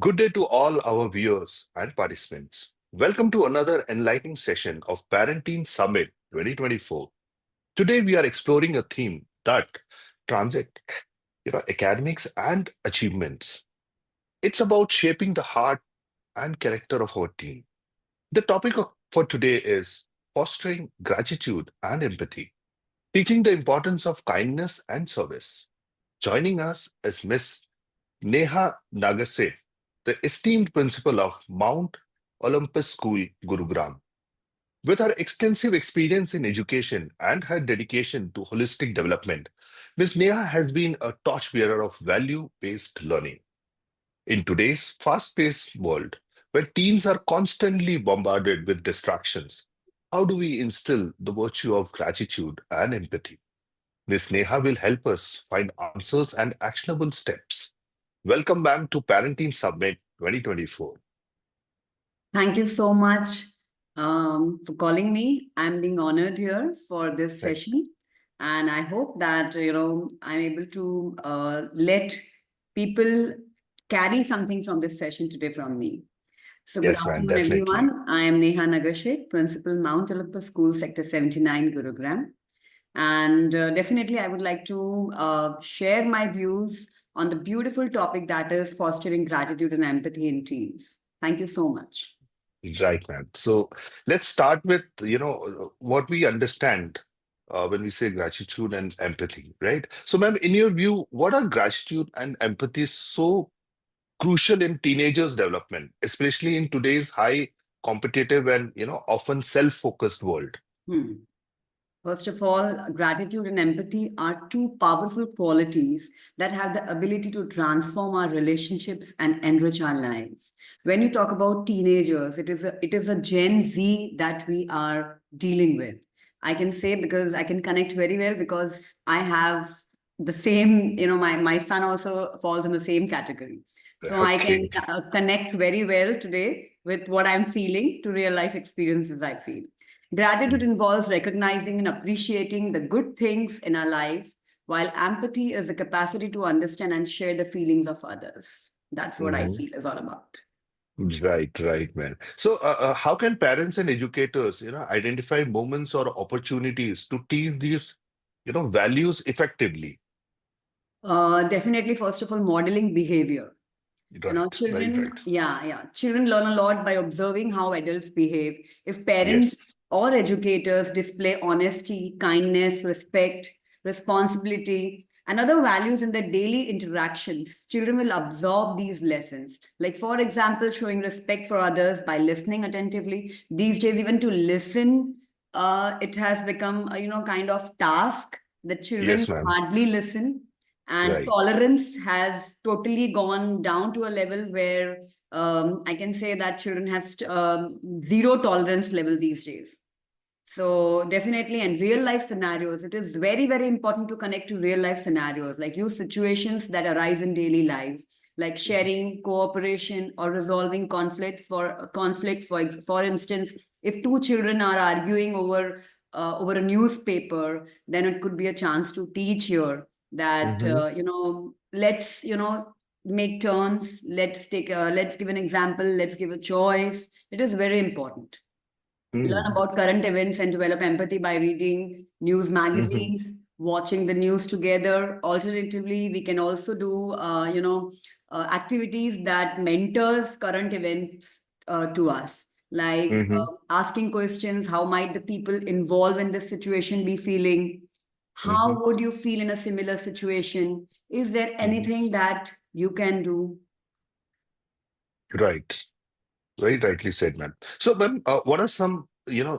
Good day to all our viewers and participants. Welcome to another enlightening session of Parenting Summit 2024. Today we are exploring a theme that transit, academics and achievements. It's about shaping the heart and character of our teen. The for today is fostering gratitude and empathy, teaching the importance of kindness and service. Joining us is Miss Neha Nagarsheth, the esteemed principal of Mount Olympus School, Gurugram. With her extensive experience in education and her dedication to holistic development, Ms. Neha has been a torchbearer of value based learning. In today's fast paced world, where teens are constantly bombarded with distractions, how do we instill the virtue of gratitude and empathy? Ms. Neha will help us find answers and actionable steps. Welcome, ma'am, to Parenting Summit 2024. Thank you so much for calling me. I'm being honored here for this Thank, session. And I hope that, I'm able to let people carry something from this session today from me. So good yes, ma'am, afternoon, definitely. everyone. I am Neha Nagarsheth, Principal Mount Olympus School, Sector 79, Gurugram. And definitely, I would like to share my views on the beautiful topic that is fostering gratitude and empathy in teams. Thank you so much. Right, ma'am. So let's start with, what we understand when we say gratitude and empathy, right? So, ma'am, in your view, what are gratitude and empathy so crucial in teenagers' development, especially in today's high competitive and, often self-focused world? Hmm. First of all, gratitude and empathy are two powerful qualities that have the ability to transform our relationships and enrich our lives. When you talk about teenagers, it is a Gen Z that we are dealing with. I can say because I can connect very well because I have the same, my son also falls in the same category. So I can Okay. connect very well today with what I'm feeling to real life experiences I feel. Gratitude involves recognizing and appreciating the good things in our lives, while empathy is the capacity to understand and share the feelings of others. That's what I Mhm. feel is all about. Right, man. So, how can parents and educators, identify moments or opportunities to teach these, values effectively? Definitely, first of all, modeling behavior. Right. Children learn a lot by observing how adults behave. If parents Yes. or educators display honesty, kindness, respect, responsibility, and other values in their daily interactions, children will absorb these lessons. Like, for example, showing respect for others by listening attentively. These days, even to listen, it has become a kind of task that children Yes, ma'am. hardly listen, and Right. tolerance has totally gone down to a level where I can say that children have zero tolerance level these days. So definitely, in real life scenarios, it is very, very important to connect to real life scenarios, like use situations that arise in daily lives, like sharing, cooperation, or resolving conflicts. For instance, if two children are arguing over a newspaper, then it could be a chance to teach here that Mm-hmm. let's make turns. Let's give an example. Let's give a choice. It is very important. Learn Mm-hmm. about current events and develop empathy by reading news Mm-hmm. magazines, watching the news together. Alternatively, we can also do, activities that mentors current events to us, like Mm-hmm. asking questions. How might the people involved in this situation be feeling? Mm-hmm. How would you feel in a similar situation? Is there Mm-hmm. anything that you can do? Right. Very rightly said, ma'am. So, ma'am, what are some,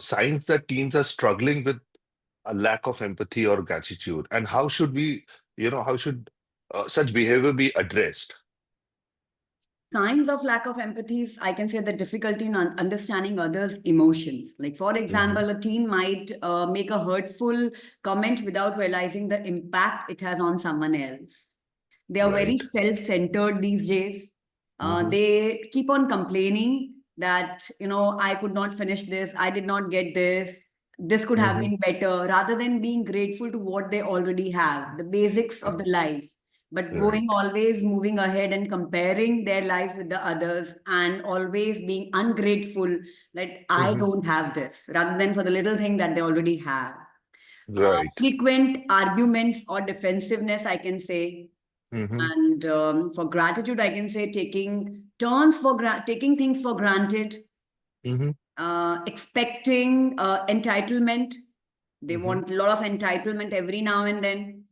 signs that teens are struggling with a lack of empathy or gratitude, and how should such behavior be addressed? Signs of lack of empathy is, I can say, the difficulty in understanding others' emotions. Like, for Hmm. example, a teen might make a hurtful comment without realizing the impact it has on someone else. They are very Right. self-centered these days. Hmm. They keep on complaining that, I could not finish this, I did not get this could have Hmm. been better, rather than being grateful to what they already have, the basics of the life. but going Right. always moving ahead and comparing their lives with the others and always being ungrateful that I Hmm. don't have this, rather than for the little thing that they already have. Right. Frequent arguments or defensiveness, I can say. Hmm. And for gratitude, I can say taking turns for taking things for granted, Hmm. expecting entitlement. They Hmm. want a lot of entitlement every now and then.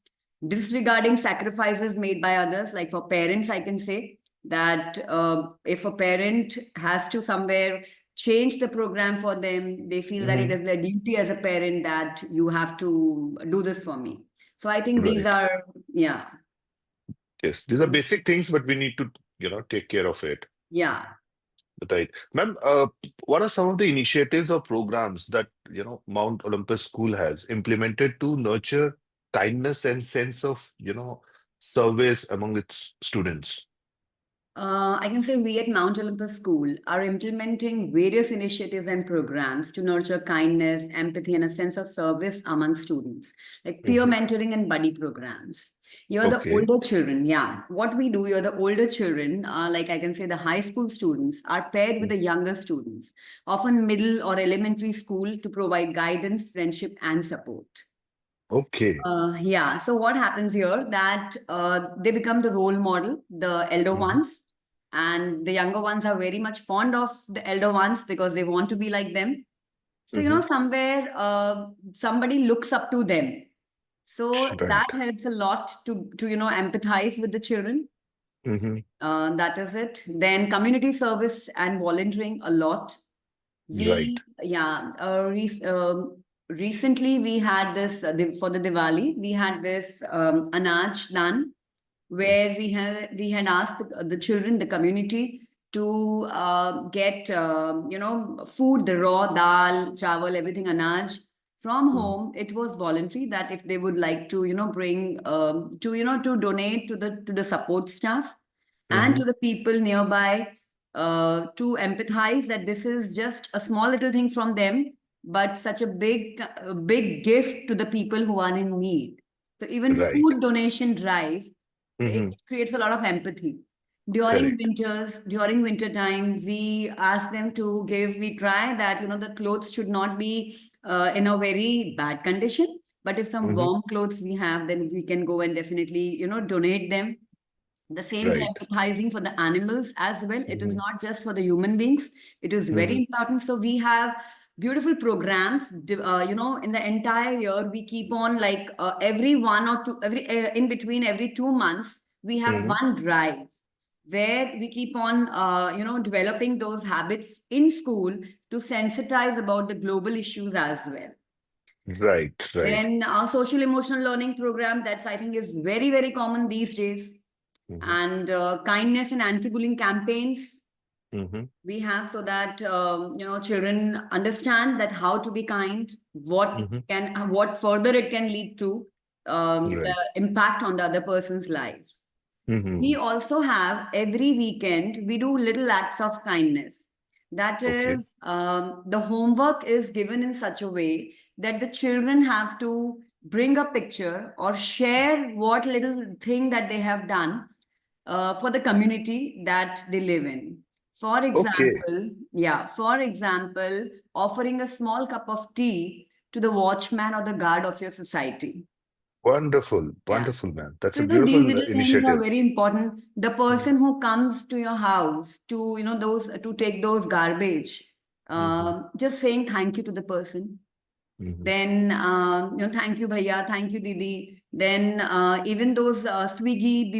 Disregarding sacrifices made by others. Like for parents, I can say that if a parent has to somewhere change the program for them, they feel that it Hmm. is their duty as a parent that you have to do this for me. So I think these Right. are, yeah, Yes, these are basic things, but we need to, take care of it. yeah. Right. Ma'am, what are some of the initiatives or programs that, Mount Olympus School has implemented to nurture kindness and sense of, service among its students? I can say we at Mount Olympus School are implementing various initiatives and programs to nurture kindness, empathy, and a sense of service among students, like peer Hmm. mentoring and buddy programs. You're the Okay. older children, yeah. What we do, you're the older children, like I can say the high school students, are paired with Mm. the younger students, often middle or elementary school, to provide guidance, friendship, and support. Okay. Yeah. So what happens here that they become the role model, the elder Hmm. ones, and the younger ones are very much fond of the elder ones because they want to be like them. So Hmm. somewhere somebody looks up to them. So that Right. helps a lot to empathize with the children. Hmm. That is it. Then community service and volunteering a lot. Right. Recently we had this for the Diwali. We had this Anaj Dan, where we had asked the children, the community, to get food, the raw dal, chawal, everything Anaj from Mm-hmm. home. It was voluntary that if they would like to bring to donate to the support staff and Hmm. to the people nearby, to empathize that this is just a small little thing from them, but such a big gift to the people who are in need. So even Right. food donation drive, it Hmm. creates a lot of empathy. Correct. During winter time, we ask them to give. We try that the clothes should not be in a very bad condition. But if some Hmm. warm clothes we have, then we can go and definitely donate them. The same for Right. empathizing for the animals as well. It is Hmm. not just for the human beings. It is very Hmm. important. So we have beautiful programs. In the entire year, we keep on like every one or two, every in between every 2 months, we have Hmm. one drive where we keep on, developing those habits in school to sensitize about the global issues as well. Right. Right. Then our social emotional learning program, that's I think is very, very common these days. Hmm. And kindness and anti-bullying campaigns Hmm. we have, so that children understand that how to be kind, Hmm. what further it can lead to, the Right. impact on the other person's life. We Hmm. also have every weekend, we do little acts of kindness. That Okay. is, the homework is given in such a way that the children have to bring a picture or share what little thing that they have done for the community that they live in. Okay. For example, offering a small cup of tea to the watchman or the guard of your society. Wonderful. Yeah. Wonderful, man. That's So, a these beautiful little things are initiative. very important. The person who comes to your house to, those to take those garbage, Hmm. just saying thank you to the person. Hmm. Then, thank you, bhaiya, thank you, Didi. Then, even those Swiggy,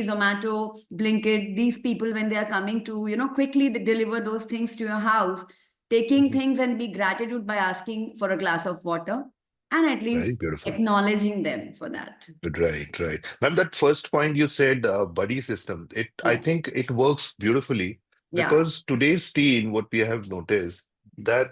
Zomato, Blinkit, these people, when they are coming to, quickly they deliver those things to your house, taking Hmm. things and be gratitude by asking for a glass of water and at Very least beautiful. acknowledging them for that. Right, right. Ma'am, that first point you said, buddy system, I Yeah. think it works beautifully Yeah. because today's teen, what we have noticed, that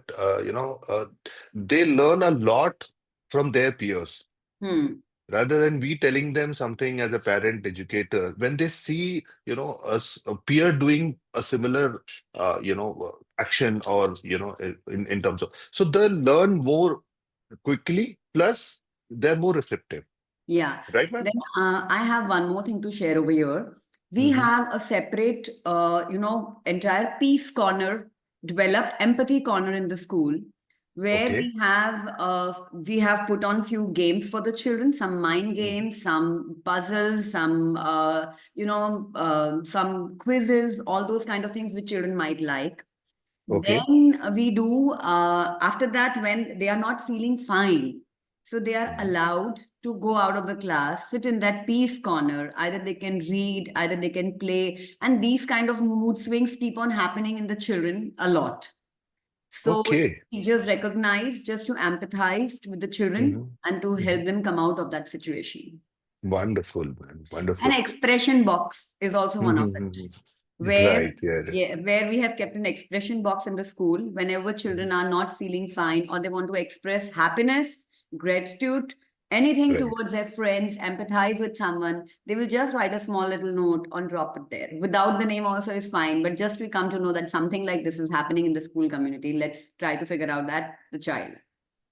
they learn a lot from their peers Hmm. rather than we telling them something as a parent educator. When they see, a peer doing a similar, action or in terms of, so they learn more quickly. Plus, they're more receptive. Yeah. Right, ma'am? Then I have one more thing to share over here. We Hmm. have a separate, entire peace corner, developed empathy corner in the school, where Okay. we have put on few games for the children, some mind Hmm. games, some puzzles, some quizzes, all those kind of things which children might like. Okay. Then we do, after that, when they are not feeling fine, so they are Mhm. allowed to go out of the class, sit in that peace corner. Either they can read, either they can play. And these kind of mood swings keep on happening in the children a lot. So Okay. teachers recognize just to empathize with the children Hmm. and to Hmm. help them come out of that situation. Wonderful, man. An Wonderful. expression box is also one of it, Hmm. where Right. Yeah. yeah, where we have kept an expression box in the school whenever children Mhm. are not feeling fine or they want to express happiness, gratitude, anything Right. towards their friends, empathize with someone, they will just write a small little note and drop it there. Without the name also is fine, but just we come to know that something like this is happening in the school community. Let's try to figure out that the child.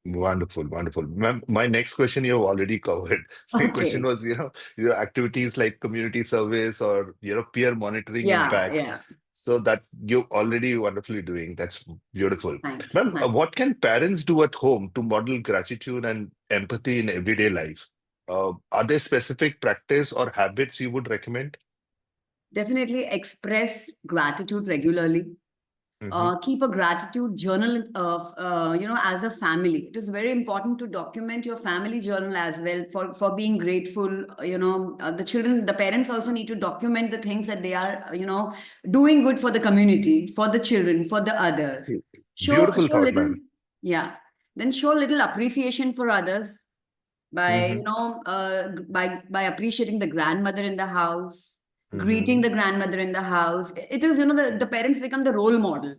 Wonderful, wonderful. Ma'am, my next question you have already covered. My question Okay. was, activities like community service or, peer monitoring Yeah, impact. yeah. So that you're already wonderfully doing. That's beautiful. Thank you. Ma'am, what can parents do at home to model gratitude and empathy in everyday life? Are there specific practice or habits you would recommend? Definitely express gratitude regularly. Hmm. Keep a gratitude journal of, as a family. It is very important to document your family journal as well for being grateful. The children, the parents also need to document the things that they are, doing good for the community, for the children, for the others. Beautiful Show thought, little, ma'am. yeah. Then show little appreciation for others by Hmm. by appreciating the grandmother in the house, greeting Hmm. the grandmother in the house. It is, the parents become the role model.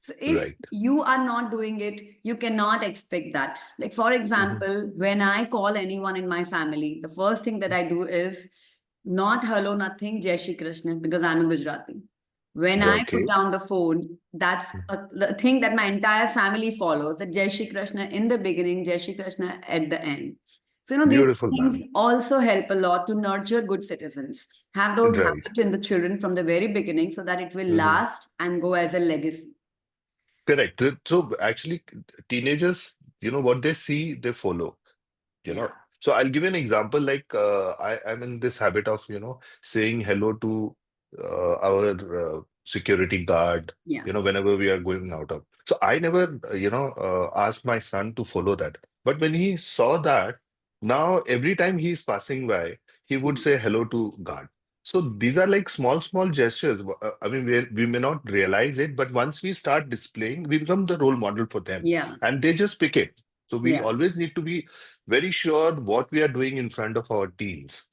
So if Right. you are not doing it, you cannot expect that. Like, for Hmm. example, when I call anyone in my family, the first thing that I do is not hello, nothing, Jai Shri Krishna, because I'm a Gujarati. When I put Okay. down the phone, that's the thing that my entire family follows, that Jai Shri Krishna in the beginning, Jai Shri Krishna at the end. So, these Beautiful, things ma'am. also help a lot to nurture good citizens. Have those Right. habits in the children from the very beginning so that it will Hmm. last and go as a legacy. Correct. So actually, teenagers, what they see, they follow. you know Yeah. so I'll give you an example. Like, I'm in this habit of saying hello to our security guard Yeah. whenever we are going out of. So I never asked my son to follow that, but when he saw that, now every time he's passing by, he would Mm. say hello to guard. So these are like small small gestures. I mean, we may not realize it, but once we start displaying, we become the role model for them, Yeah. and they just pick it. So we Yeah. always need to be very sure what we are doing in front of our teens,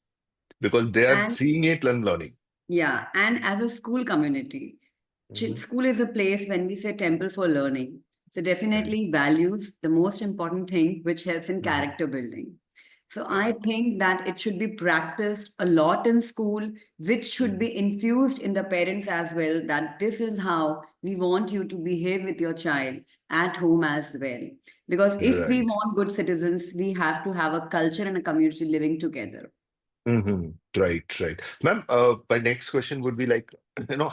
because they are And seeing it and learning. yeah, and as a school community, Hmm. school is a place when we say temple for learning. So Right. definitely values the most important thing which helps in Hmm. character building. So I Right. think that it should be practiced a lot in school, which should Hmm. be infused in the parents as well, that this is how we want you to behave with your child at home as well. Because if we Right. want good citizens, we have to have a culture and a community living together. Hmm. Right. Right. Ma'am, my next question would be like,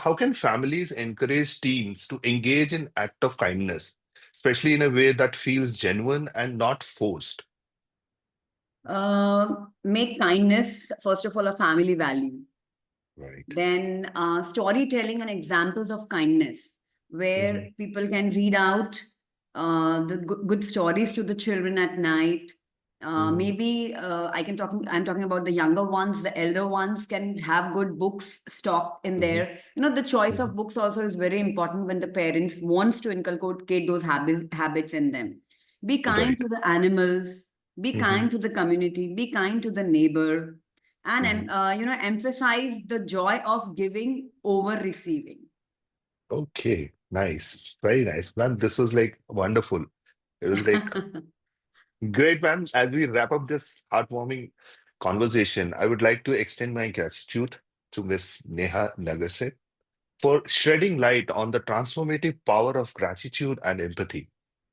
how can families encourage teens to engage in act of kindness, especially in a way that feels genuine and not forced? Make kindness, first of all, a family value. Right. Then storytelling and examples of kindness, where Hmm. people can read out the good stories to the children at night. Hmm. Maybe I'm talking about the younger ones. The elder ones can have good books stocked in Hmm. there. The choice Hmm. of books also is very important when the parents wants to inculcate those habits in them. Be kind Right. to the animals. Be Hmm. kind to the community. Be kind to the neighbor, and Hmm. emphasize the joy of giving over receiving. Okay. Nice. Very nice, ma'am. This was like wonderful. It was like great, ma'am. As we wrap up this heartwarming conversation, I would like to extend my gratitude to Miss Neha Nagarsheth for shedding light on the transformative power of gratitude and empathy.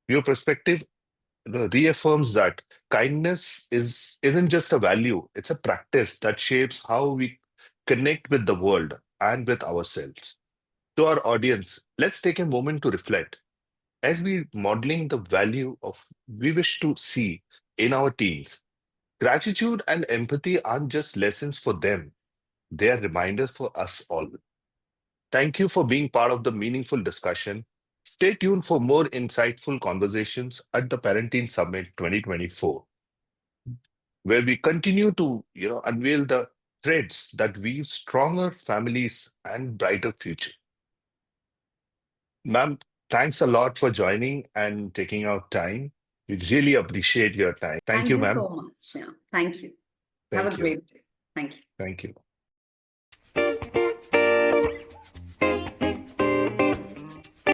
Your perspective reaffirms that kindness isn't just a value, it's a practice that shapes how we connect with the world and with ourselves. To our audience, let's take a moment to reflect. As we modeling the value of we wish to see in our teens, gratitude and empathy aren't just lessons for them, they are reminders for us all. Thank you for being part of the meaningful discussion. Stay tuned for more insightful conversations at the Parenting Summit 2024, where we continue to unveil the threads that weave stronger families and brighter future. Ma'am, thanks a lot for joining and taking out time. We really appreciate your time. Thank Thank you, you ma'am. so much. Yeah. Thank you. Have a Thank you. great day. Thank you. Thank you.